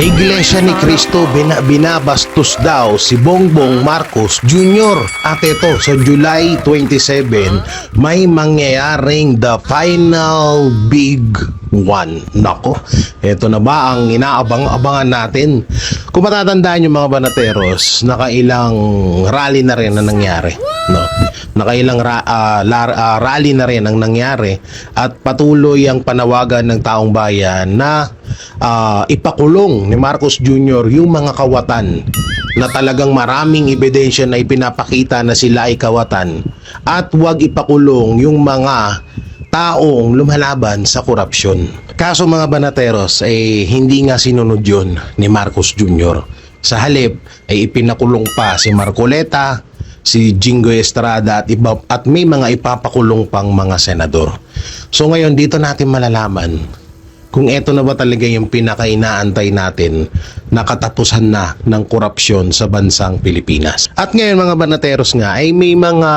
Iglesia ni Cristo binabastos daw si Bongbong Marcos Jr. At ito, sa July 27, may mangyayaring the final big one. Nako, ito na ba ang inaabang-abangan natin? Kung matatandaan yung mga banateros, nakailang rally na rin na nangyari. No? Nakailang rally na rin ang nangyari at patuloy ang panawagan ng taong bayan na ipakulong ni Marcos Jr. yung mga kawatan na talagang maraming ebidensya na ipinapakita na sila ay kawatan, at huwag ipakulong yung mga taong lumalaban sa korupsyon. Kaso mga banateros, hindi nga sinunod yun ni Marcos Jr. Sa halip ay ipinakulong pa si Marcoleta, si Jingoy Estrada at may mga ipapakulong pang mga senador. So ngayon dito natin malalaman kung eto na ba talaga yung pinaka-inaantay natin na katapusan na ng korupsyon sa bansang Pilipinas. At ngayon mga banateros nga ay may mga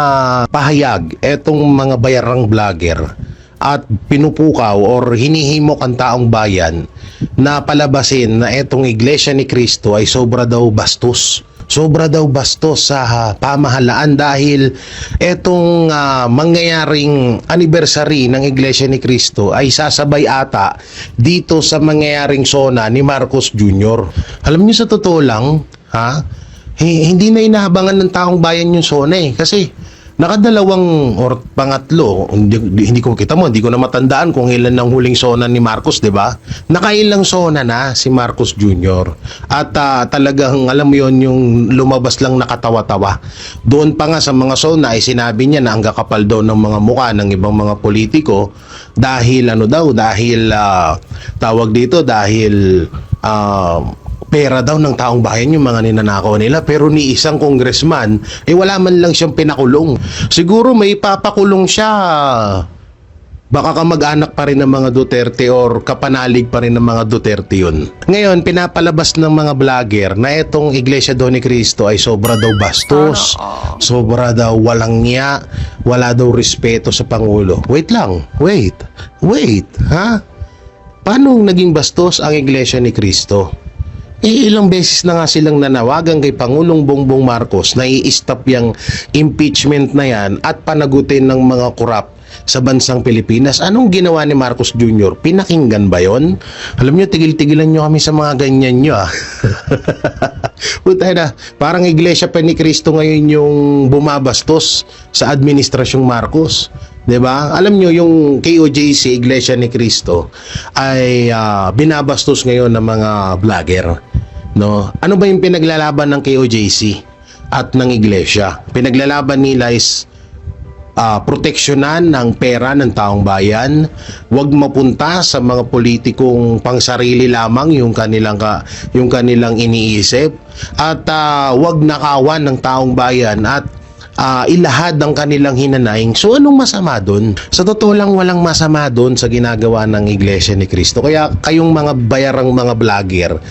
pahayag etong mga bayarang vlogger at pinupukaw or hinihimok ang taong bayan na palabasin na etong Iglesia ni Cristo ay sobra daw bastos. Sobra daw bastos sa pamahalaan dahil etong mangyayaring anniversary ng Iglesia ni Cristo ay sasabay ata dito sa mangyayaring SONA ni Marcos Jr. Alam niyo, sa totoo lang, hindi na inahabangan ng taong bayan yung SONA kasi nakadalawang or pangatlo, hindi ko kita mo, hindi ko na matandaan kung ilan ang huling SONA ni Marcos, 'di ba? Nakailang SONA na si Marcos Jr. At talagang alam mo 'yon, yung lumabas lang nakatawa-tawa. Doon pa nga sa mga SONA ay sinabi niya na ang kakapal daw ng mga mukha ng ibang mga politiko dahil tawag dito dahil pera daw ng taong bayan yung mga ninanakaw nila, pero ni isang congressman wala man lang siyang pinakulong. Siguro may papakulong siya, baka kamag-anak pa rin ng mga Duterte or kapanalig pa rin ng mga Duterte yun. Ngayon pinapalabas ng mga vlogger na itong Iglesia ni Cristo ay sobra daw bastos, sobra daw walang niya, wala daw respeto sa Pangulo. Wait, paano naging bastos ang Iglesia ni Cristo? Ilang beses na nga silang nanawagan kay Pangulong Bongbong Marcos na i-stop yung impeachment na yan at panagutin ng mga korap sa bansang Pilipinas. Anong ginawa ni Marcos Jr.? Pinakinggan ba yon? Alam nyo, tigil-tigilan nyo kami sa mga ganyan nyo Puta na, parang Iglesia pa ni Cristo ngayon yung bumabastos sa administrasyong Marcos. 'Di ba? Alam nyo, yung KOJC, Iglesia ni Cristo, ay binabastos ngayon ng mga vlogger. No? Ano ba yung pinaglalaban ng KOJC at ng Iglesia? Pinaglalaban nila is proteksyonan ng pera ng taong bayan, huwag mapunta sa mga politikong pangsarili lamang yung kanilang iniisip, at huwag nakawan ng taong bayan at ilahad ang kanilang hinanaing. So anong masama doon? Sa totoo lang, walang masama doon sa ginagawa ng Iglesia ni Cristo. Kaya kayong mga bayarang mga vlogger,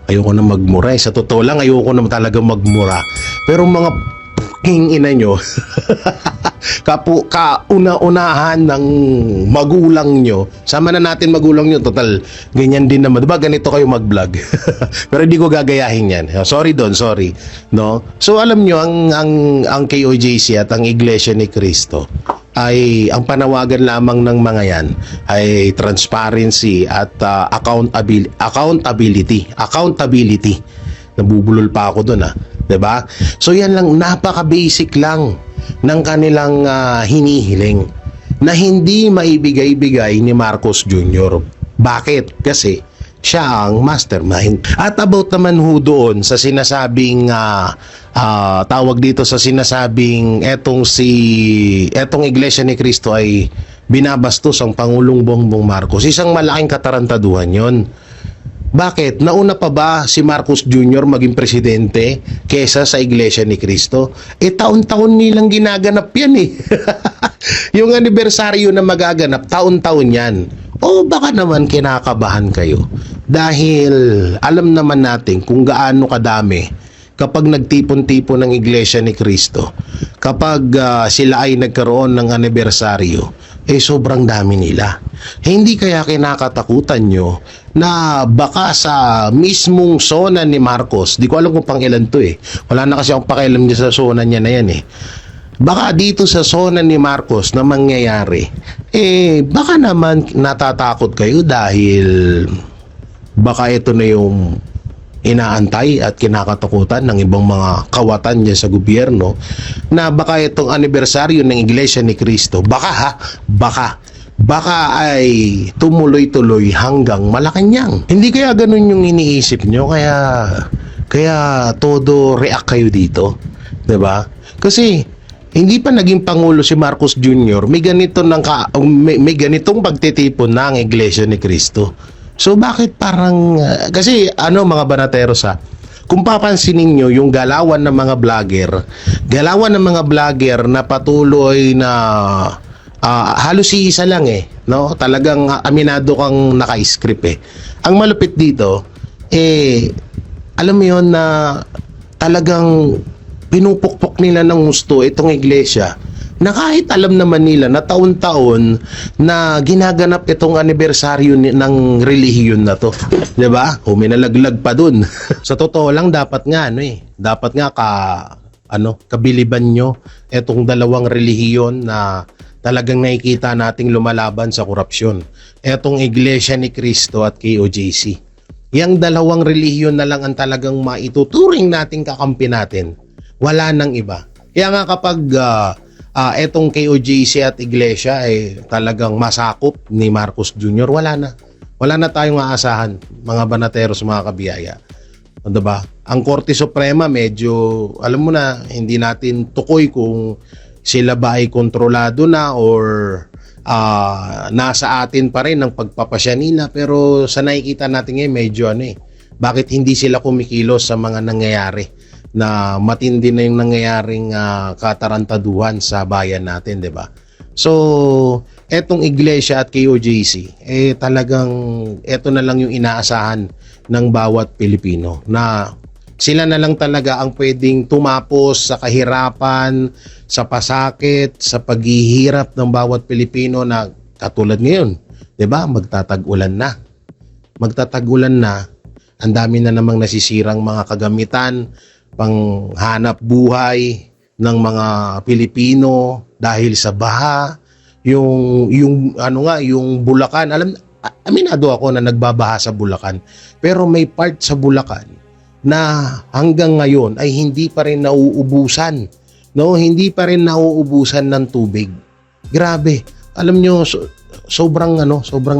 ayoko na magmura sa totoo lang, ayoko na talaga magmura, pero mga ina nyo kauna-unahan ng magulang nyo, sama na natin magulang nyo, total ganyan din naman, diba ganito kayo mag-vlog pero hindi ko gagayahin yan, sorry, no? So alam nyo, ang KOJC at ang Iglesia ni Cristo ay ang panawagan lamang ng mga yan ay transparency at accountability. Nabubulol pa ako doon, 'di ba? So yan lang, napaka-basic lang ng kanilang hinihiling na hindi maibigay-bigay ni Marcos Jr. Bakit? Kasi siya ang mastermind. At about naman doon sa sinasabing tawag dito sa sinasabing etong Iglesia ni Cristo ay binabastos ang Pangulong Bongbong Marcos, isang malaking katarantaduhan yon. Bakit? Nauna pa ba si Marcos Jr. maging presidente kesa sa Iglesia ni Cristo? Taon-taon nilang ginaganap yan Yung anibersaryo na magaganap, taon-taon yan. O baka naman kinakabahan kayo dahil alam naman natin kung gaano kadami kapag nagtipon-tipon ng Iglesia ni Cristo, kapag sila ay nagkaroon ng anibersaryo, sobrang dami nila. Hindi kaya kinakatakutan nyo na baka sa mismong zona ni Marcos, di ko alam kung pangilan to wala na kasi akong pakialam niya sa zona niya na yan baka dito sa zona ni Marcos na mangyayari, baka naman natatakot kayo dahil baka ito na yung inaantay at kinakatakutan ng ibang mga kawatan niya sa gobyerno, na baka itong anibersaryo ng Iglesia ni Cristo, baka ay tumuloy-tuloy hanggang Malacanang. Hindi kaya ganun yung iniisip nyo, kaya todo react kayo dito, 'di ba? Kasi hindi pa naging pangulo si Marcos Jr., may ganitong pagtitipon na ang Iglesia ni Cristo. So bakit parang kasi mga banateros kung papansinin nyo yung galawan ng mga vlogger na patuloy na halos isa lang no? Talagang aminado kang naka-script Ang malupit dito alam mo yun na talagang pinupukpok nila ng gusto itong iglesia, na kahit alam naman nila na taon-taon na ginaganap itong anibersaryo ng relihiyon na to. 'Di ba? Minalaglag pa dun. Sa totoo lang dapat nga dapat nga kabiliban nyo itong dalawang relihiyon na talagang nakikita nating lumalaban sa korupsyon. Etong Iglesia ni Cristo at KOJC. Yang dalawang relihiyon na lang ang talagang maituturing nating kakampi natin. Wala nang iba. Kaya nga kapag etong KOJC at Iglesia talagang masakop ni Marcos Jr., wala na tayong aasahan, mga banateros, mga kabiyaya. Diba? Ang Korte Suprema medyo, alam mo na, hindi natin tukoy kung sila ba ay kontrolado na or nasa atin pa rin ang pagpapasya nila. Pero sa nakikita natin ngayon, medyo bakit hindi sila kumikilos sa mga nangyayari, na matindi na yung nangyayaring katarantaduhan sa bayan natin, 'di ba? So, etong Iglesia at KOJC, talagang eto na lang yung inaasahan ng bawat Pilipino, na sila na lang talaga ang pwedeng tumapos sa kahirapan, sa pasakit, sa paghihirap ng bawat Pilipino, na katulad ngayon, 'di ba? Magtatag-ulan na. Ang dami na namang nasisirang mga kagamitan, panghanap buhay ng mga Pilipino dahil sa baha, yung Bulacan. Aminado ako na nagbabaha sa Bulacan, pero may part sa Bulacan na hanggang ngayon ay hindi pa rin nauubusan, hindi pa rin nauubusan ng tubig. Grabe. Alam nyo, sobrang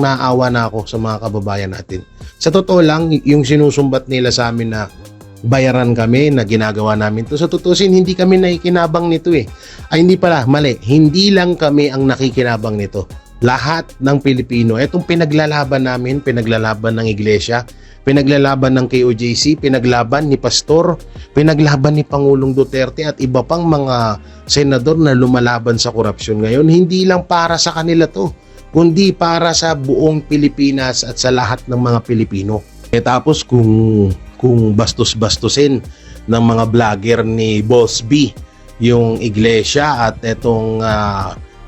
naaawa na ako sa mga kababayan natin. Sa totoo lang, yung sinusumbat nila sa amin na bayaran kami, na ginagawa namin to, sa tutusin hindi kami nakikinabang nito Ay hindi pala, mali. Hindi lang kami ang nakikinabang nito. Lahat ng Pilipino. Etong pinaglalaban namin, pinaglalaban ng Iglesia, pinaglalaban ng KOJC, pinaglaban ni Pastor, pinaglaban ni Pangulong Duterte at iba pang mga senador na lumalaban sa korupsyon ngayon. Hindi lang para sa kanila to, kundi para sa buong Pilipinas at sa lahat ng mga Pilipino. Tapos kung bastos-bastusin ng mga vlogger ni Boss B yung Iglesia at etong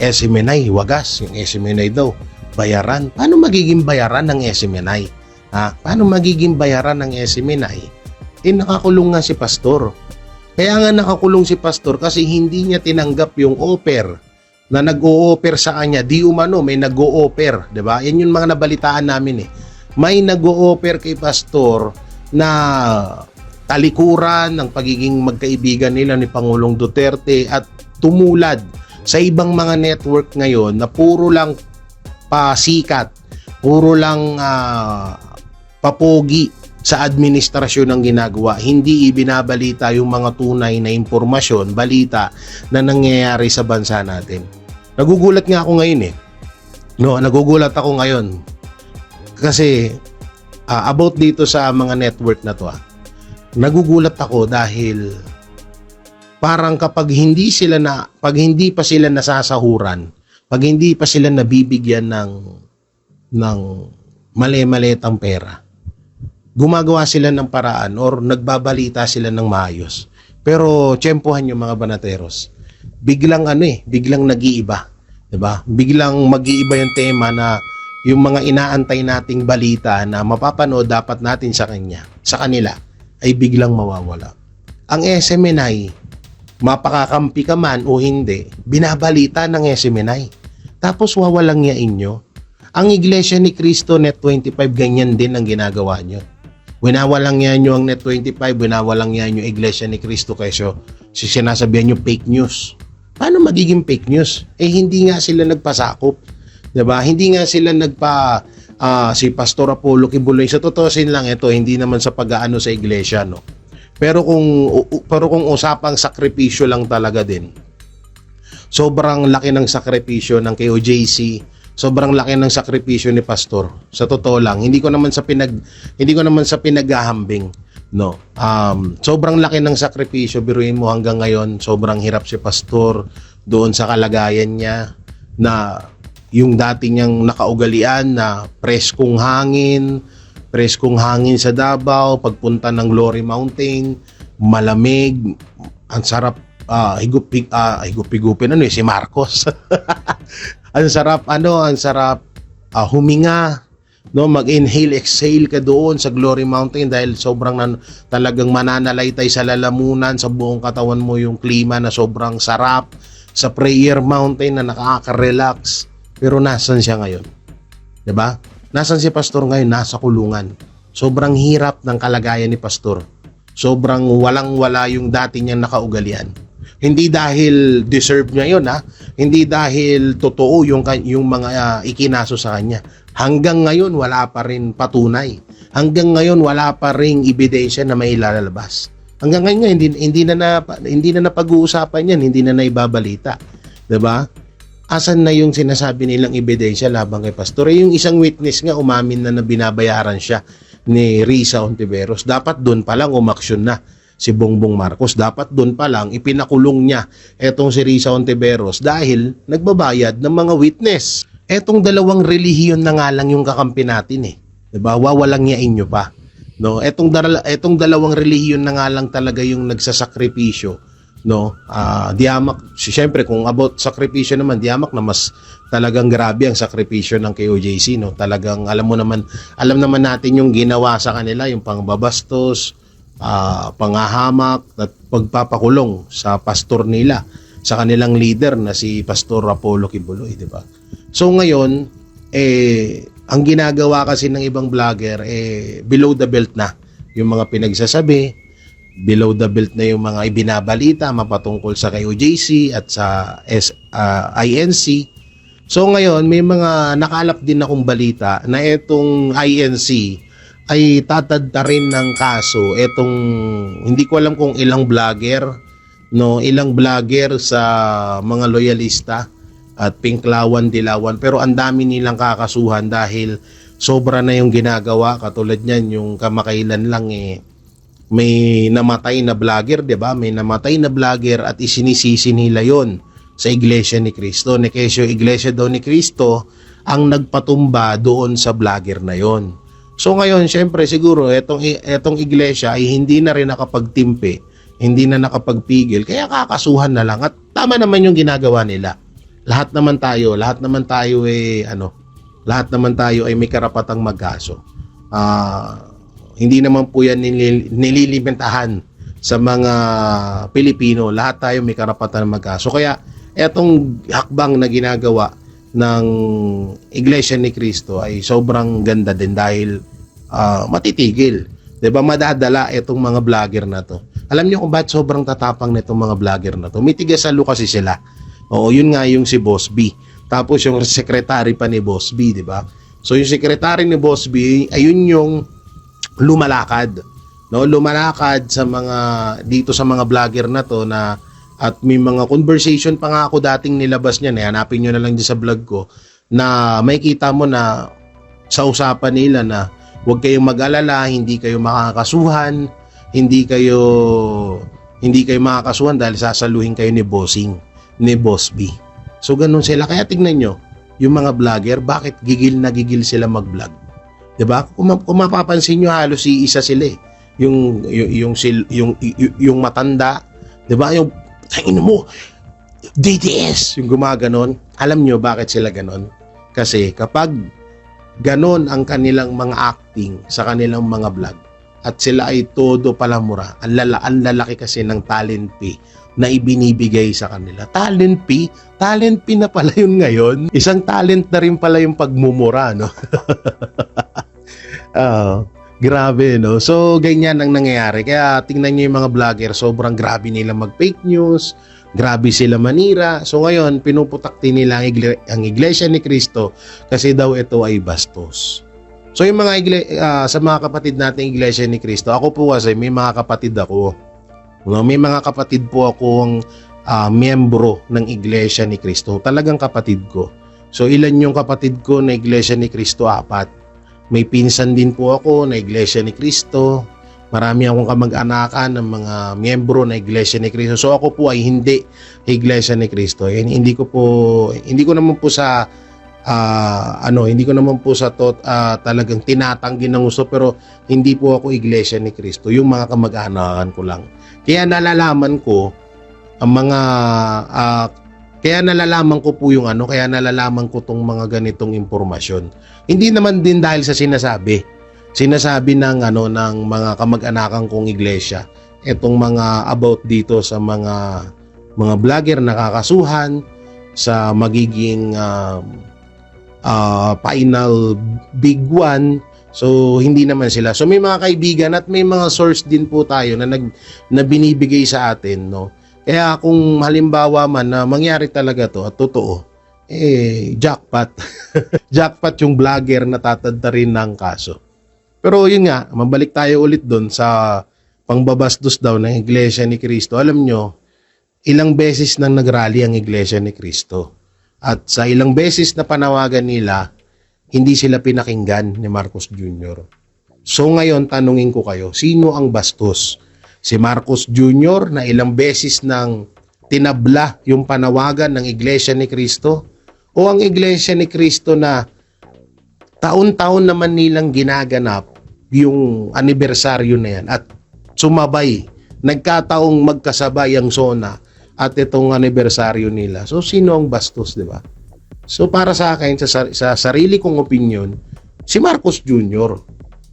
SMNI, wagas, yung SMNI daw, bayaran. Paano magiging bayaran ng SMNI? Paano magiging bayaran ng SMNI? Nakakulong nga si Pastor. Kaya nga nakakulong si Pastor kasi hindi niya tinanggap yung offer na nag-o-offer sa kanya. Di umano, may nag-o-offer, 'di ba? Yan yung mga nabalitaan namin May nag-o-offer kay Pastor na talikuran ng pagiging magkaibigan nila ni Pangulong Duterte at tumulad sa ibang mga network ngayon na puro lang pasikat, puro lang papogi sa administrasyon ng ginagawa. Hindi ibinabalita yung mga tunay na impormasyon, balita na nangyayari sa bansa natin. Nagugulat nga ako ngayon Nagugulat ako ngayon kasi about dito sa mga network na to nagugulat ako dahil parang pag hindi pa sila nasasahuran, pag hindi pa sila nabibigyan ng mali-malitang pera, gumagawa sila ng paraan or nagbabalita sila ng maayos. Pero tiyempohan yung mga banateros. Biglang biglang nag-iiba, 'di ba? Biglang mag-iiba yung tema na yung mga inaantay nating balita na mapapanood dapat natin sa kanila ay biglang mawawala. Ang SMNI, mapakakampi ka man o hindi, binabalita ng SMNI. Tapos wawalang yain nyo. Ang Iglesia ni Cristo Net 25 ganyan din ang ginagawa nyo. Winawalang yan nyo ang Net 25, winawalang yan yung Iglesia ni Cristo kaso sinasabihan nyo fake news. Paano magiging fake news? Hindi nga sila nagpasakop. Diba? Hindi nga sila si Pastor Apollo Kibuloy. Sa totosin lang ito, hindi naman sa pag-aano sa iglesia, no? Pero kung usapang sakripisyo lang talaga din, sobrang laki ng sakripisyo ng KOJC, sobrang laki ng sakripisyo ni Pastor. Sa totoo lang, hindi ko naman sa pinaghahambing, no. Sobrang laki ng sakripisyo, biruin mo hanggang ngayon, sobrang hirap si Pastor doon sa kalagayan niya na yung dati niyang nakaugalian na preskong hangin sa Davao, pagpunta ng Glory Mountain, malamig, ang sarap higup-higupin si Marcos. ang sarap huminga, no, mag-inhale, exhale ka doon sa Glory Mountain dahil sobrang talagang mananalaytay sa lalamunan, sa buong katawan mo yung klima na sobrang sarap, sa Prayer Mountain na nakaka-relax. Pero nasan siya ngayon? 'Di ba? Nasan si Pastor ngayon? Nasa kulungan. Sobrang hirap ng kalagayan ni Pastor. Sobrang walang-wala yung dati niyang nakaugalian. Hindi dahil deserve niya 'yon, Hindi dahil totoo yung mga ikinaso sa kanya. Hanggang ngayon wala pa rin patunay. Hanggang ngayon wala pa ring ebidensya na may ilalabas. Hanggang ngayon hindi na napag-uusapan 'yan, hindi na naibabalita. 'Di ba? Asan na yung sinasabi nilang ebidensya labang kay Pastor? Yung isang witness nga umamin na binabayaran siya ni Risa Ontiveros. Dapat doon pa lang umaksyon na si Bongbong Marcos. Dapat doon pa lang ipinakulong niya etong si Risa Ontiveros dahil nagbabayad ng mga witness. Etong dalawang relihiyon na nga lang yung kakampi natin, 'di ba? Wawalang yain nyo pa. No, etong dalawang relihiyon na nga lang talaga yung nagsasakripisyo. No, diamak, siyempre kung about sakripisyo naman, diamak na mas talagang grabe ang sakripisyo ng KOJC, no. Talagang alam naman natin yung ginawa sa kanila, yung pangbabastos, panghahamak at pagpapakulong sa pastor nila, sa kanilang leader na si Pastor Apollo Kibuloy, di ba? So ngayon, ang ginagawa kasi ng ibang vlogger, below the belt na yung mga pinagsasabi, below the belt na yung mga ibinabalita mapatungkol sa KOJC at sa INC. So ngayon, may mga nakalap din akong balita na itong INC ay tatadta rin ng kaso. Itong, hindi ko alam kung ilang vlogger, no, ilang vlogger sa mga loyalista at Pinklawan, Dilawan, pero ang dami nilang kakasuhan dahil sobra na yung ginagawa. Katulad niyan, yung kamakailan lang may namatay na vlogger, 'di ba? May namatay na vlogger at isinisisi nila 'yon sa Iglesia ni Cristo. Kesyo Iglesia daw ni Cristo ang nagpatumba doon sa vlogger na 'yon. So ngayon, syempre siguro etong iglesia ay hindi na rin nakapagtimpe, hindi na nakapagpigil, kaya kakasuhan na lang. At tama naman yung ginagawa nila. Lahat naman tayo ay may karapatang magkaso. Hindi naman po yan nililimitahan sa mga Pilipino. Lahat tayo may karapatan magkaso. Kaya etong hakbang na ginagawa ng Iglesia ni Cristo ay sobrang ganda din dahil matitigil. 'Di ba? Madadala itong mga vlogger na to. Alam niyo kung bakit sobrang tatapang nitong mga vlogger na to? May tigasalo kasi sila. Oo, yun nga yung si Boss B. Tapos yung secretary pa ni Boss B, 'di ba? So yung secretary ni Boss B, ayun yung lumalakad, no, lumalakad sa mga dito sa mga vlogger na to na, at may mga conversation pa nga ako dating nilabas niyan, hanapin niyo na lang diyan sa vlog ko, na makikita mo na sa usapan nila na huwag kayong mag-alala, hindi kayo makakasuhan, hindi kayo makakasuhan dahil sasaluhin kayo ni Boss B. So ganun sila. Kaya tignan nyo yung mga vlogger, bakit gigil na gigil sila mag-vlog. 'Di ba? Kung mapapansin niyo halos isa sila eh. Yung matanda, 'di ba? Yung tangin mo, DDS, yung gumaganon. Alam niyo bakit sila ganon? Kasi kapag ganon ang kanilang mga acting sa kanilang mga vlog at sila ay todo palamura, ang lalaki kasi ng talent fee na ibinibigay sa kanila. Talent fee na pala yun ngayon. Isang talent na rin pala yung pagmumura, no? Grabe, no? So, ganyan ang nangyayari. Kaya tingnan nyo yung mga vlogger, sobrang grabe nila mag-fake news, grabe sila manira. So, ngayon, pinuputakti nila ang Iglesia ni Cristo kasi daw ito ay bastos. So, yung mga sa mga kapatid nating Iglesia ni Cristo, ako po kasi may mga kapatid ako. No, may mga kapatid po akong miyembro ng Iglesia ni Cristo. Talagang kapatid ko. So, ilan yung kapatid ko na Iglesia ni Cristo? 4. May pinsan din po ako na Iglesia ni Cristo. Marami akong kamag-anakan ng mga miyembro na Iglesia ni Cristo. So, ako po ay hindi Iglesia ni Cristo. Hindi ko naman po sa talagang tinatanggi ng gusto, pero hindi po ako Iglesia ni Cristo. Yung mga kamag-anakan ko lang. Kaya nalalaman ko tong mga ganitong impormasyon. Hindi naman din dahil sa sinasabi ng ng mga kamag-anakan kong iglesia. Etong mga about dito sa mga vlogger nakakasuhan sa magiging final big one. So, hindi naman sila. So, may mga kaibigan at may mga source din po tayo na binibigay sa atin, no? Kaya kung halimbawa man na mangyari talaga to at totoo, jackpot. Jackpot yung vlogger na tatadta rin ng kaso. Pero yun nga, mabalik tayo ulit doon sa pangbabastos daw ng Iglesia ni Cristo. Alam nyo, ilang beses nang nagrally ang Iglesia ni Cristo. At sa ilang beses na panawagan nila, hindi sila pinakinggan ni Marcos Jr. So ngayon, tanungin ko kayo, sino ang bastos? Si Marcos Jr. na ilang beses nang tinabla yung panawagan ng Iglesia ni Cristo? O ang Iglesia ni Cristo na taon-taon naman nilang ginaganap yung anibersaryo na yan at sumabay, nagkataong magkasabay ang SONA at itong anibersaryo nila. So sino ang bastos, di ba? So para sa akin, sa sarili kong opinion, si Marcos Jr.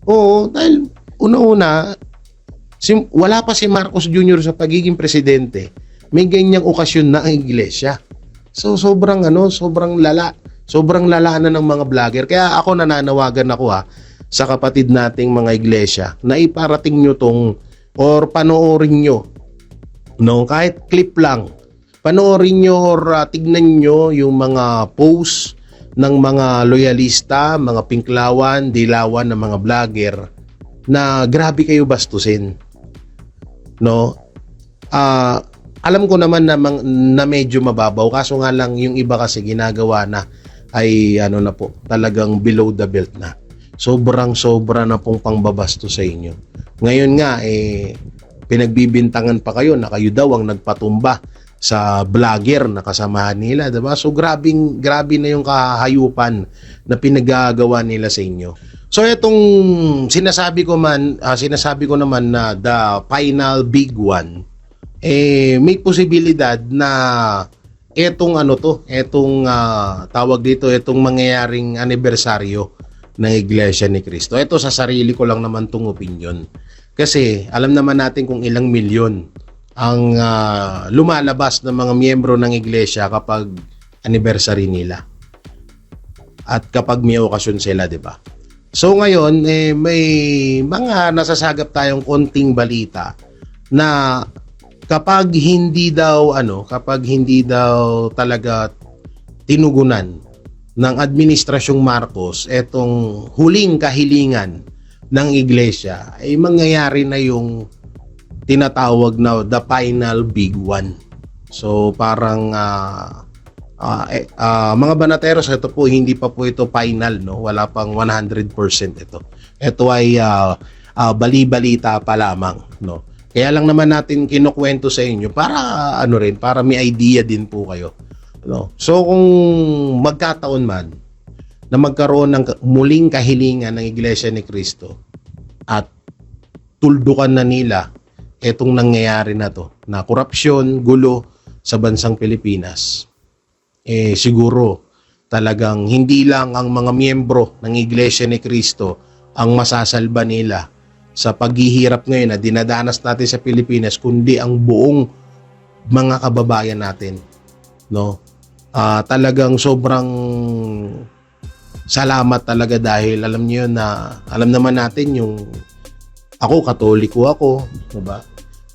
Oo, dahil una-una, wala pa si Marcos Jr. sa pagiging presidente, may ganyang okasyon na ang iglesia. So sobrang lala. Sobrang lala na ng mga vlogger. Kaya ako nananawagan ako sa kapatid nating mga iglesia na iparating nyo or panoorin nyo, no, kahit clip lang. Panoorin nyo or tignan nyo yung mga post ng mga loyalista, mga pinklawan, dilawan ng mga vlogger na grabe kayo bastusin. No? Alam ko naman na medyo mababaw, kaso nga lang yung iba kasi ginagawa na ay na po, talagang below the belt na. Sobra na pong pangbabasto sa inyo. Ngayon nga pinagbibintangan pa kayo na kayo daw ang nagpatumba sa vlogger na kasamahan nila, diba? So grabe na yung kahayupan na pinagagawa nila sa inyo. So itong sinasabi ko naman na the final big one, may posibilidad na etong mangyayaring anibersaryo ng Iglesia ni Cristo. Ito sa sarili ko lang naman tong opinion. Kasi alam naman natin kung ilang milyon ang lumalabas ng mga miyembro ng iglesia kapag anniversary nila at kapag may okasyon sila, di ba? So ngayon may mga nasasagap tayong konting balita na kapag hindi daw talaga tinugunan ng Administrasyong Marcos etong huling kahilingan ng iglesia, ay mangyayari na yung tinatawag na the final big one. So parang mga banateros, ito po hindi pa po ito final, no? Wala pang 100% ito. Ito ay bali-balita pa lamang, no? Kaya lang naman natin kinukwento sa inyo para para may idea din po kayo, no? So kung magkataon man na magkaroon ng muling kahilingan ng Iglesia ni Cristo at tuldukan na nila etong nangyayari na to, na korupsyon, gulo sa bansang Pilipinas. Siguro talagang hindi lang ang mga miyembro ng Iglesia ni Cristo ang masasalba nila sa paghihirap ngayon na dinadanas natin sa Pilipinas, kundi ang buong mga kababayan natin, no? Talagang sobrang salamat talaga, dahil alam niyo na alam naman natin yung ako, Katoliko ako, 'di ba?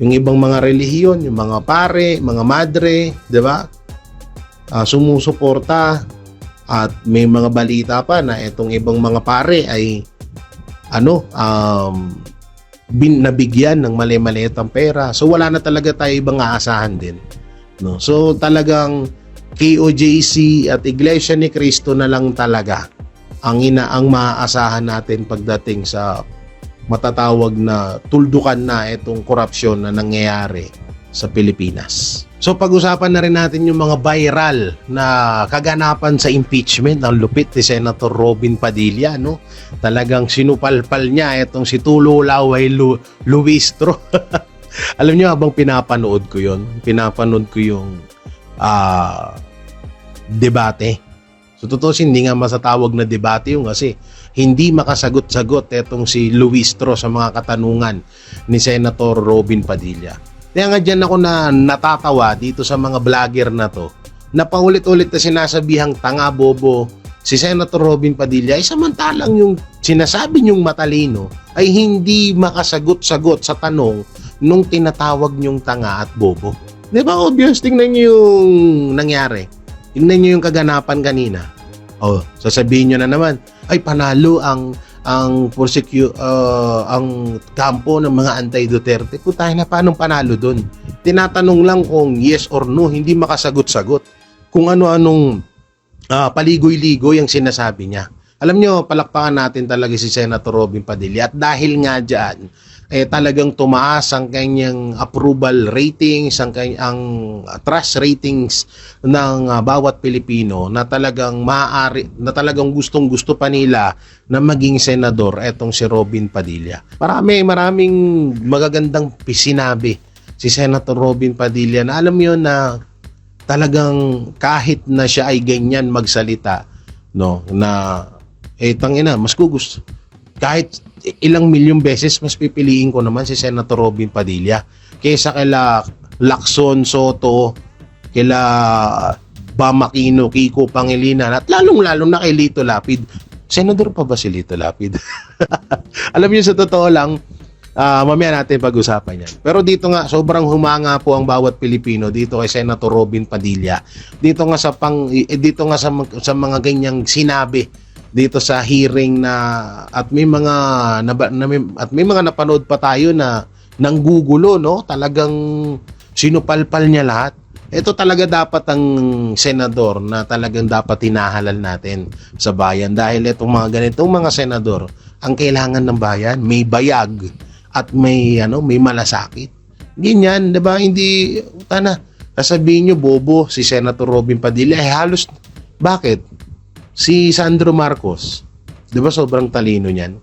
Yung ibang mga relihiyon, yung mga pare, mga madre, 'di ba? Sumusuporta, at may mga balita pa na itong ibang mga pare ay nabigyan ng mali-maliitang pera. So wala na talaga tayo ibang aasahan din, no? So talagang KOJC at Iglesia ni Cristo na lang talaga ang maaasahan natin pagdating sa matatawag na tuldukan na itong korupsyon na nangyayari sa Pilipinas. So pag-usapan na rin natin yung mga viral na kaganapan sa impeachment. Ang lupit ni Senator Robin Padilla, no? Talagang sinupalpal niya itong si Tulo Laway Luistro. Alam niyo, habang pinapanood ko yung debate. So totoo, hindi nga masatawag na debate yung, kasi hindi makasagot-sagot etong si Luistro sa mga katanungan ni Senator Robin Padilla. Kaya nga dyan ako na natatawa dito sa mga vlogger na to, na paulit-ulit na sinasabihang tanga, bobo si Senator Robin Padilla, ay samantalang yung sinasabi niyong matalino ay hindi makasagot-sagot sa tanong nung tinatawag niyong tanga at bobo. Di ba obvious? Tingnan niyo yung nangyari. Tingnan niyo yung kaganapan kanina. Sasabihin niyo na naman, ay panalo ang kampo ng mga anti-Duterte. Putay na, paano panalo doon? Tinatanong lang kung yes or no, hindi makasagot-sagot. Kung ano-anong paligoy-ligoy ang sinasabi niya. Alam niyo, palakpakan natin talaga si Senator Robin Padilla, at dahil nga dyan, talagang tumaas ang kanyang approval ratings, ang trust ratings ng bawat Pilipino, na talagang talagang gustong-gusto pa nila na maging senador etong si Robin Padilla. Maraming magagandang sinabi si Senator Robin Padilla, na alam mo yun, na talagang kahit na siya ay ganyan magsalita, no, na tangina, mas gusto kahit ilang milyong beses, mas pipiliin ko naman si Senator Robin Padilla kaysa kila Lacson Soto, kila Bam Aquino, Kiko Pangilinan, at lalong-lalo na kay Lito Lapid. Senador pa ba si Lito Lapid? Alam niyo, sa totoo lang, mamaya natin pag-usapan yan. Pero dito nga, sobrang humanga po ang bawat Pilipino dito kay Senator Robin Padilla. Dito nga sa mga ganyang sinabi dito sa hearing, na at may mga napanood pa tayo na nanggugulo, no? Talagang sinupalpal niya lahat. Ito talaga dapat ang senador na talagang dapat hinahalal natin sa bayan, dahil itong mga ganitong mga senador ang kailangan ng bayan, may bayag at may malasakit. Ganyan, 'di ba? Hindi sasabihin niyo bobo si Senator Robin Padilla, halos bakit? Si Sandro Marcos, 'di ba sobrang talino niyan?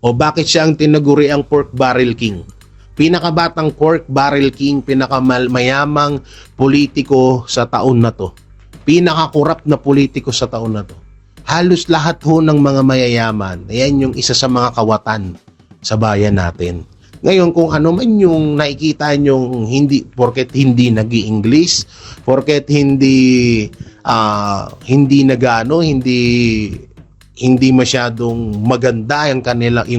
O bakit siya ang tinaguri ang pork barrel king? Pinakabatang pork barrel king, pinakamayamang politiko sa taon na to. Pinakakorap na politiko sa taon na to. Halos lahat ho ng mga mayayaman, ayan yung isa sa mga kawatan sa bayan natin. Ngayon, kung ano man yung nakikita nyong porket hindi nag-i-English, porket hindi masyadong maganda yung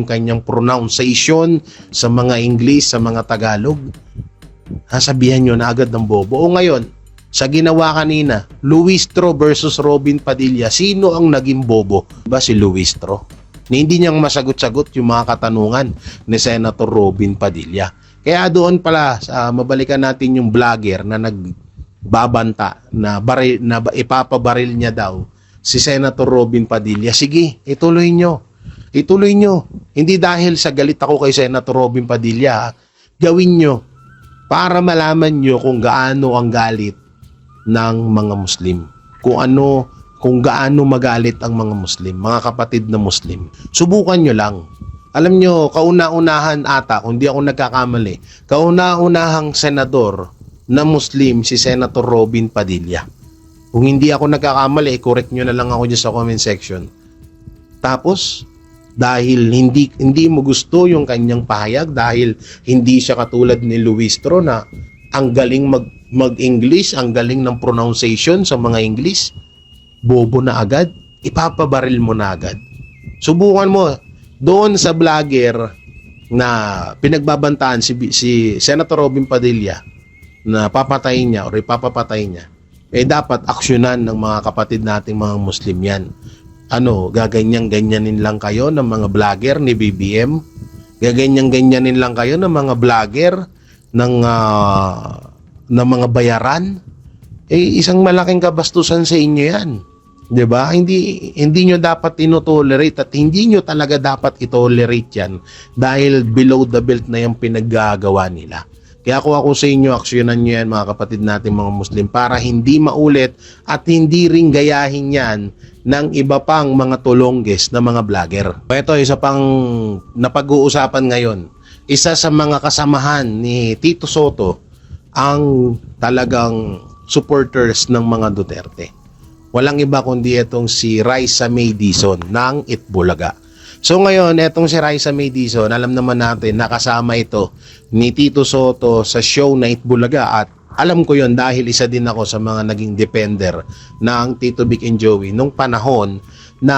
kanyang pronunciation sa mga English, sa mga Tagalog, sabihan nyo na agad ng bobo. O ngayon, sa ginawa kanina, Luistro versus Robin Padilla, sino ang naging bobo? Ba si Luistro? Hindi niyang masagot-sagot yung mga katanungan ni Senator Robin Padilla. Kaya doon pala, mabalikan natin yung vlogger na nagbabanta na ipapabaril niya daw si Senator Robin Padilla. Sige, ituloy nyo. Ituloy nyo. Hindi dahil sa galit ako kay Senator Robin Padilla, gawin nyo para malaman nyo kung gaano ang galit ng mga Muslim. Kung kung gaano magalit ang mga Muslim, mga kapatid na Muslim. Subukan nyo lang. Alam nyo, kauna-unahan ata, kung di ako nagkakamali, kauna-unahang senador na Muslim si Senator Robin Padilla. Kung hindi ako nagkakamali, correct nyo na lang ako dyan sa comment section. Tapos, dahil hindi mo gusto yung kanyang pahayag, dahil hindi siya katulad ni Luis Tro na ang galing mag-English, ang galing ng pronunciation sa mga English, bobo na agad, ipapabaril mo na agad. Subukan mo, doon sa vlogger na pinagbabantaan si Senator Robin Padilla na papatayin niya o ipapapatay niya, dapat aksyonan ng mga kapatid nating mga Muslim yan. Gaganyan-ganyanin lang kayo ng mga vlogger ni BBM? Gaganyan-ganyanin lang kayo ng mga vlogger ng mga bayaran? Isang malaking kabastusan sa inyo yan. 'Di ba? Hindi nyo dapat inotolerate at hindi nyo talaga dapat itolerate yan dahil below the belt na yung pinaggagawa nila. Kaya ako sa inyo, aksyonan nyo yan mga kapatid natin mga Muslim para hindi maulit at hindi rin gayahin yan ng iba pang mga tulongges na mga vlogger. Ito, isa pang napag-uusapan ngayon. Isa sa mga kasamahan ni Tito Soto ang talagang supporters ng mga Duterte. Walang iba kundi itong si Raisa May Dizon ng Itbulaga. So ngayon, itong si Raisa May Dizon, alam naman natin, nakasama ito ni Tito Soto sa show na Itbulaga at alam ko yon dahil isa din ako sa mga naging defender ng Tito Vic and Joey nung panahon na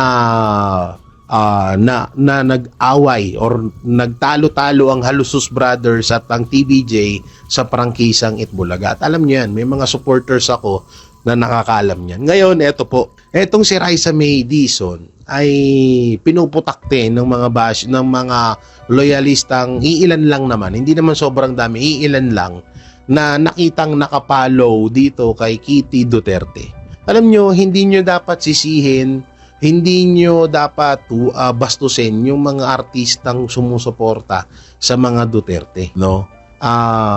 nag-away or nagtalo-talo ang Halusus Brothers at ang TVJ sa prangkisang Itbulaga. At alam niyo yan, may mga supporters ako na nakakaalam niyan. Ngayon, eto po. Etong si Raisa May Dizon ay pinuputakte ng mga ng mga loyalistang iilan lang naman. Hindi naman sobrang dami, iilan lang na nakitang nakapollow dito kay Kitty Duterte. Alam nyo, hindi nyo dapat sisihin, hindi nyo dapat bastusin yung mga artistang sumusuporta sa mga Duterte, no?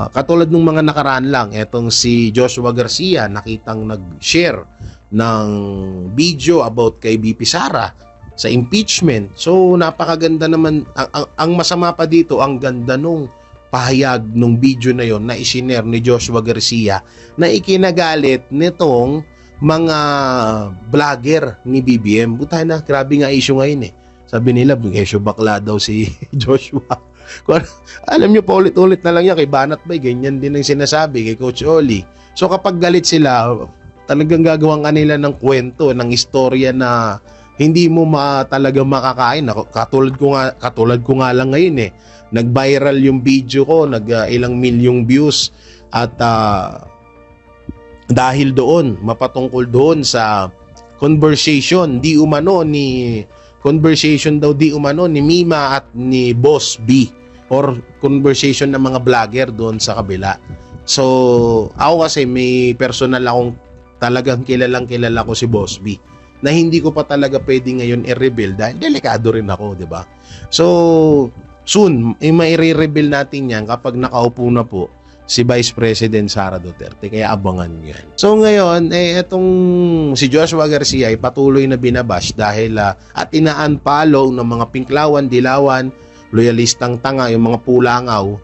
Katulad ng mga nakaraan lang, etong si Joshua Garcia nakitang nag-share ng video about kay BP Sara sa impeachment. So napakaganda naman, ang masama pa dito, ang ganda nung pahayag nung video na yon na isinare ni Joshua Garcia na ikinagalit nitong mga vlogger ni BBM. Butay na, grabe nga issue ngayon eh. Sabi nila, issue bakla daw si Joshua. Alam nyo, paulit-ulit na lang yan kay Banat Bay, ganyan din ang sinasabi kay Coach Oli. So kapag galit sila, talagang gagawang kanila ng kwento, ng istorya na hindi mo talaga makakain. Katulad ko nga lang ngayon eh. Nag-viral yung video ko, ilang milyong views at dahil doon, mapatungkol doon sa conversation di umano ni Mima at ni Boss B or conversation ng mga vlogger doon sa kabila. So, ako kasi may personal akong talagang kilala ko si Boss B na hindi ko pa talaga pwede ngayon i-reveal dahil delikado rin ako, di ba? So, soon, mai-reveal natin yan kapag nakaupo na po si Vice President Sara Duterte. Kaya abangan nyo yan. So ngayon, itong si Joshua Garcia ay patuloy na binabash dahil at ina-unfollow ng mga pinklawan, dilawan, loyalistang tanga, yung mga pulangaw,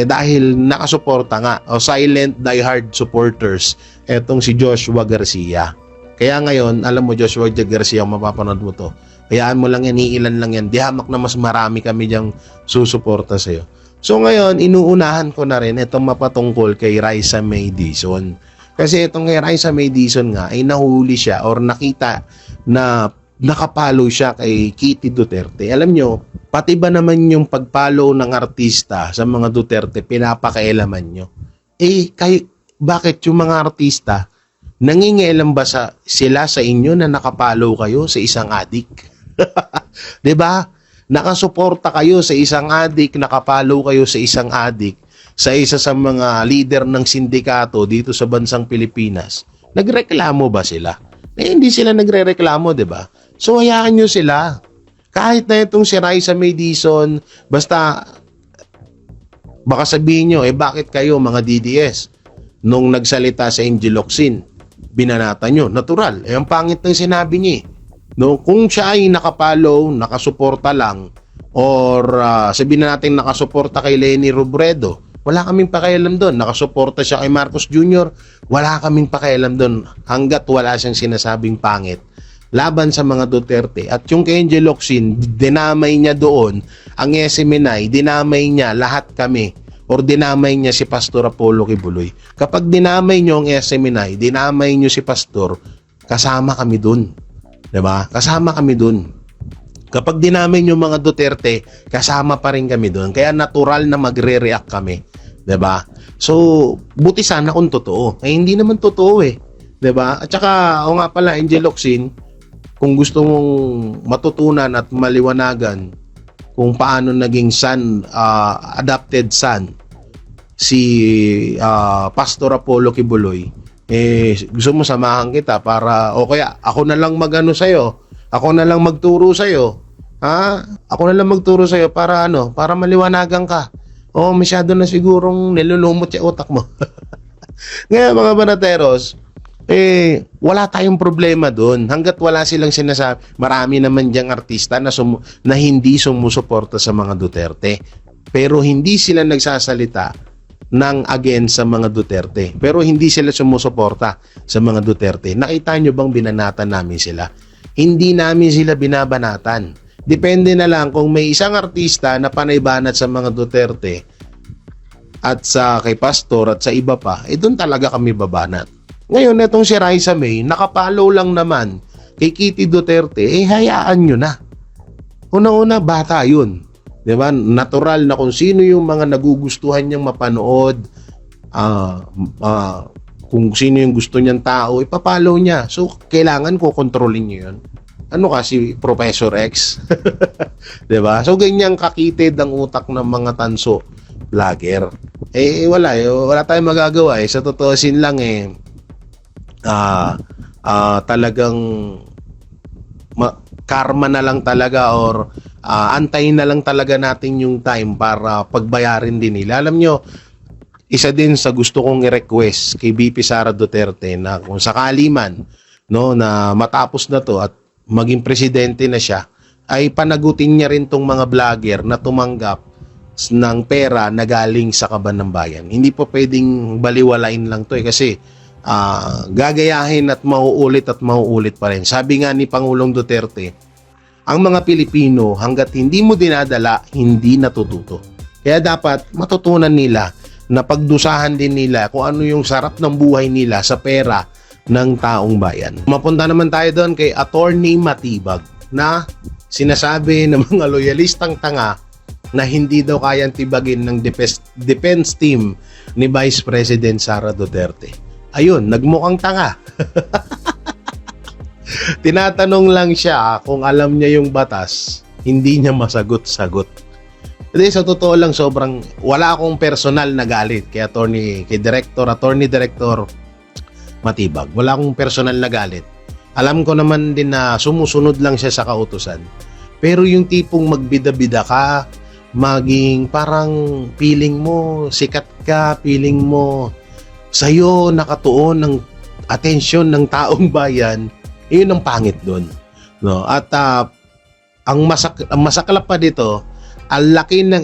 dahil nakasuporta nga, o silent diehard supporters, etong si Joshua Garcia. Kaya ngayon, alam mo Joshua Garcia, mapapanood mo to. Hayaan mo lang yan, iilan lang yan. Di hamak na mas marami kami diyang susuporta sa'yo. So ngayon, inuunahan ko na rin itong mapatungkol kay Raisa May Dizon. Kasi itong kay Raisa May Dizon nga, ay nahuli siya or nakita na nakapalo siya kay Kitty Duterte. Alam nyo, pati ba naman yung pagpalo ng artista sa mga Duterte, pinapakailaman nyo? Bakit yung mga artista, nangingialam ba sila sa inyo na nakapalo kayo sa isang adik? 'Di ba? Nakasuporta kayo sa isang adik, nakapalo kayo sa isang adik, sa isa sa mga leader ng sindikato dito sa bansang Pilipinas. Nagreklamo ba sila? Hindi sila nagrereklamo, 'di ba? So hayaan nyo sila. Kahit na itong si Raisa May Dizon, basta baka sabihin nyo, bakit kayo mga DDS nung nagsalita sa Angel Locsin? binanatan nyo. Natural. Ang pangit ng sinabi niya eh. No, kung siya ay nakapollow, nakasuporta lang, or sabihin na natin nakasuporta kay Leni Robredo, wala kaming pakialam doon. Nakasuporta siya kay Marcos Jr., wala kaming pakialam doon hanggat wala siyang sinasabing pangit laban sa mga Duterte. At yung kay Angel Locsin, dinamay niya doon, ang SMNI, dinamay niya lahat kami, or dinamay niya si Pastor Apollo Kibuloy. Kapag dinamay niyo ang SMNI, dinamay niyo si Pastor, kasama kami doon. Diba? Kasama kami dun. Kapag dinamay yung mga Duterte, kasama pa rin kami dun. Kaya natural na magre-react kami. Diba? So, buti sana kung totoo. Eh, hindi naman totoo eh. Diba? At saka, o nga pala, Angel Locsin, kung gusto mong matutunan at maliwanagan kung paano naging adopted son si Pastor Apollo Kibuloy, gusto mo samahan kita para o kaya ako na lang magano sa'yo, ako na lang magturo sa'yo, ako na lang magturo sa'yo para para maliwanagan ka. Masyado na sigurong nilulumot yung utak mo. Ngayon mga banateros, wala tayong problema doon hanggat wala silang sinasabi. Marami naman diyang artista na hindi sumusuporta sa mga Duterte, pero hindi sila nagsasalita ng against sa mga Duterte, pero hindi sila sumusuporta sa mga Duterte. Nakita nyo bang binanatan namin sila? Hindi namin sila binabanatan. Depende na lang kung may isang artista na panaybanat sa mga Duterte at sa kay Pastor at sa iba pa, doon talaga kami babanat. Ngayon, itong si Raisa May, nakapollow lang naman kay Kitty Duterte, hayaan nyo na. Una-una, bata yun. Diba? Natural na kung sino yung mga nagugustuhan niyang mapanood, kung sino yung gusto niyang tao, ipapollow niya. So, kailangan ko kontrolin niyo yun. Ano kasi Professor X? Diba? So, ganyang kakitid ang utak ng mga tanso vlogger. Wala tayong magagawa eh. Sa totoosin lang talagang karma na lang talaga or antayin na lang talaga natin yung time para pagbayarin din nila. Alam nyo, isa din sa gusto kong i-request kay VP Sara Duterte na kung sakali man na matapos na to at maging presidente na siya, ay panagutin niya rin tong mga vlogger na tumanggap ng pera na galing sa kaban ng bayan. Hindi po pwedeng baliwalain lang to kasi gagayahin at mauulit pa rin. Sabi nga ni Pangulong Duterte, ang mga Pilipino hanggat hindi mo dinadala, hindi natututo. Kaya dapat matutunan nila na pagdusahan din nila kung ano yung sarap ng buhay nila sa pera ng taong bayan. Mapunta naman tayo doon kay Attorney Matibag na sinasabi ng mga loyalistang tanga na hindi daw kayang tibagin ng defense team ni Vice President Sara Duterte. Ayun, nagmukhang tanga. Tinatanong lang siya kung alam niya yung batas, hindi niya masagot-sagot. Kasi sa totoo lang, sobrang wala akong personal na galit kay Attorney Director Matibag. Wala akong personal na galit. Alam ko naman din na sumusunod lang siya sa kautusan. Pero yung tipong magbida-bida ka, maging parang feeling mo, sikat ka, feeling mo, sa'yo nakatuon ng atensyon ng taong bayan, yun ang pangit doon. No? At ang masaklap pa dito, ang laki ng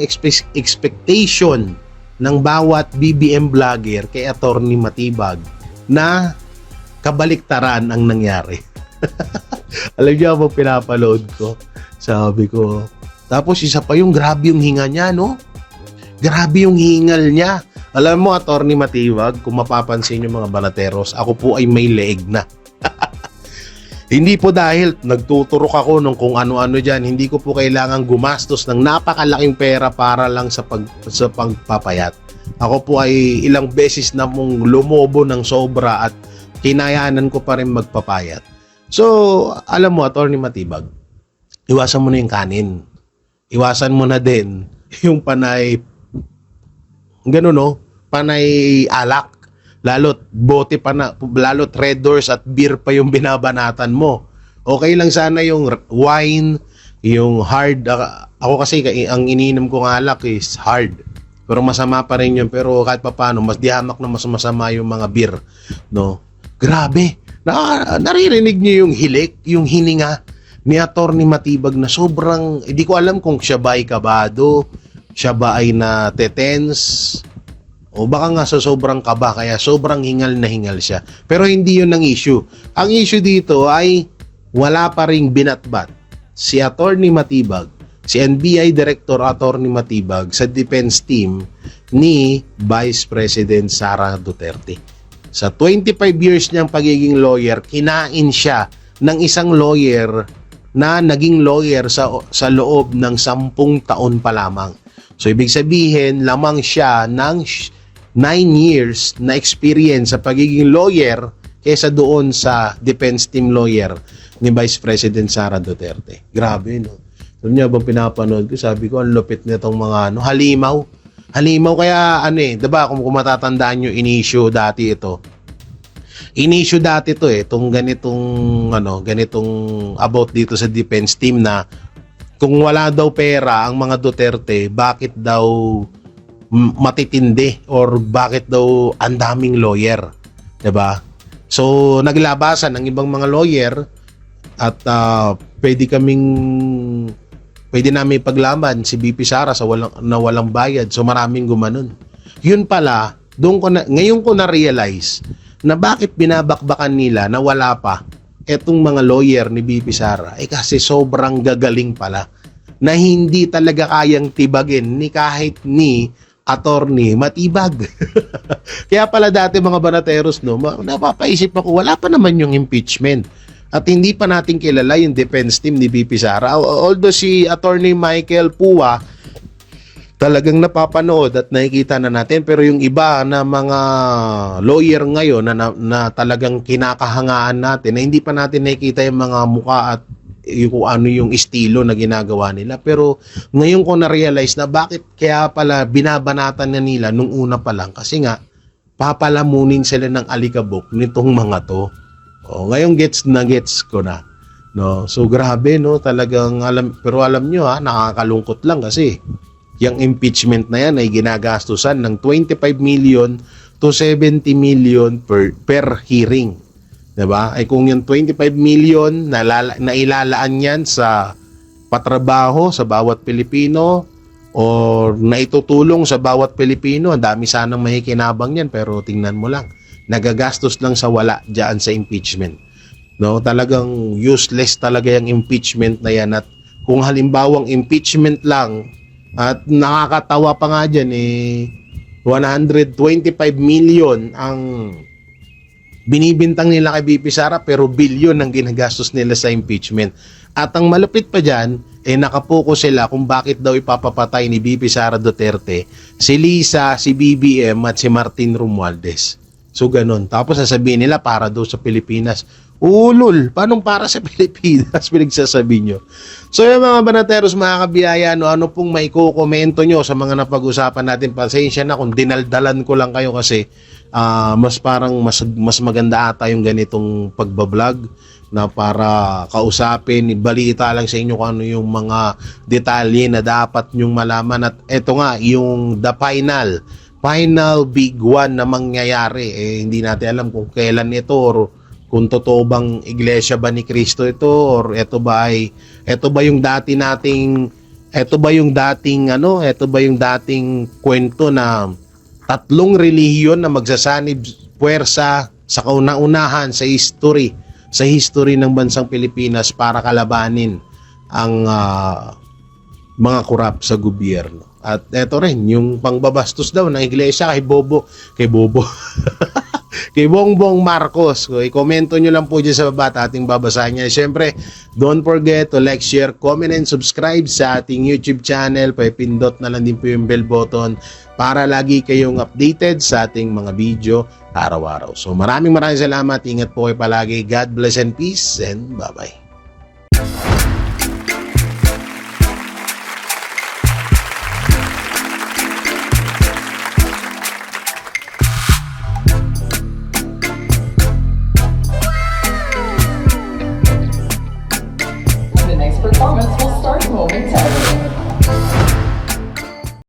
expectation ng bawat BBM vlogger kay Attorney Matibag na kabaliktaran ang nangyari. Alam niyo mo, pinapaload ko. Sabi ko, tapos isa pa yung grabe yung hinga niya, no? Grabe yung hingal niya. Alam mo, Attorney Matibag, kung mapapansin yung mga banateros, ako po ay may leeg na. Hindi po dahil nagtuturok ako ng kung ano-ano dyan, hindi ko po kailangan gumastos ng napakalaking pera para lang sa pagpapayat. Ako po ay ilang beses na mong lumobo ng sobra at kinayanan ko pa rin magpapayat. So, alam mo, Attorney Matibag, iwasan mo na yung kanin. Iwasan mo na din yung panay, panay alak. Lalo't bote pa na, lalo't Red Doors at beer pa yung binabanatan mo. Okay lang sana yung wine, yung hard. Ako kasi ang iniinom ko ng alak is hard. Pero masama pa rin yun. Pero kahit pa paano, mas dihamak na mas masama yung mga beer, no? Grabe. Naririnig niyo yung hilik, yung hininga ni Atty. Matibag na sobrang, hindi ko alam kung siya ba ay kabado, siya ba ay na-tense, o baka nga sa sobrang kaba, kaya sobrang hingal na hingal siya. Pero hindi yun ang issue. Ang issue dito ay wala pa ring binatbat si Atty. Matibag, si NBI Director Atty. Matibag sa defense team ni Vice President Sara Duterte. Sa 25 years niyang pagiging lawyer, kinain siya ng isang lawyer na naging lawyer sa loob ng 10 taon pa lamang. So ibig sabihin, lamang siya ng 9 years na experience sa pagiging lawyer kaysa doon sa defense team lawyer ni Vice President Sara Duterte. Grabe, no? Doon niya bang pinapanood ko, sabi ko, ang lupit nitong mga halimaw. Halimaw, kaya diba, kung matatandaan nyo, in-issue dati ito. In-issue dati ito itong ganitong about dito sa defense team na kung wala daw pera ang mga Duterte, bakit daw matitindi or bakit daw ang daming lawyer, 'di ba? So naglabasan ng ibang mga lawyer at pwede namin paglaban si BP Sara sa walang bayad. So maraming gumanon. Yun pala, ngayon ko na-realize na bakit binabakbakan nila na wala pa etong mga lawyer ni BP Sara. Kasi sobrang gagaling pala na hindi talaga kayang tibagin ni kahit ni Atty. Matibag. Kaya pala dati mga banateros, no, napapaisip ako, wala pa naman yung impeachment. At hindi pa natin kilala yung defense team ni BP Sara. Although si Atty. Michael Pua talagang napapanood at nakikita na natin, pero yung iba na mga lawyer ngayon na talagang kinakahangaan natin, na hindi pa natin nakikita yung mga mukha at yung ano yung estilo na ginagawa nila. Pero ngayon ko na-realize na bakit kaya pala binabanatan na nila nung una pa lang, kasi nga papalamunin sila ng alikabok nitong mga to. Ngayon gets ko na, no. So grabe, no, talagang pero alam nyo, nakakalungkot lang kasi yung impeachment na yan ay ginagastusan ng 25 million to 70 million per hearing. Diba? Ay kung yung 25 million na ilalaan yan sa patrabaho sa bawat Pilipino or naitutulong sa bawat Pilipino, ang dami sanang makikinabang yan, pero tingnan mo lang, nagagastos lang sa wala diyan sa impeachment. No, talagang useless talaga yung impeachment na yan. At kung halimbawang impeachment lang, at nakakatawa pa nga dyan, 125 million ang binibintang nila kay BP Sara, pero bilyon ang ginagastos nila sa impeachment. At ang malupit pa dyan, nakapokus sila kung bakit daw ipapapatay ni BP Sara Duterte si Lisa, si BBM at si Martin Romualdez. So ganun. Tapos sasabihin nila para daw sa Pilipinas. Ulol, paano para sa Pilipinas? Pinagsasabi nyo. So yung mga banateros, mga kabiyaya, ano pong may kukomento nyo sa mga napag-usapan natin? Pasensya na kung dinaldalan ko lang kayo kasi mas maganda ata yung ganitong pagbablog na para kausapin, balita lang sa inyo kung ano yung mga detalye na dapat nyong malaman. At eto nga, yung the final big one na mangyayari, hindi natin alam kung kailan ito or kung totoo bang iglesia ba ni Kristo ito, or ito ba yung dating kwento na tatlong relihiyon na magsasanib puwersa sa kauna-unahan sa history ng bansang Pilipinas para kalabanin ang mga korap sa gobyerno. At eto rin, yung pangbabastos daw ng iglesia kay kay Bongbong Marcos. I-komento nyo lang po dyan sa baba at ating babasahin niya. Siyempre, don't forget to like, share, comment, and subscribe sa ating YouTube channel. Pindot na lang din po yung bell button para lagi kayong updated sa ating mga video araw-araw. So maraming salamat. Ingat po kayo palagi. God bless and peace, and bye-bye.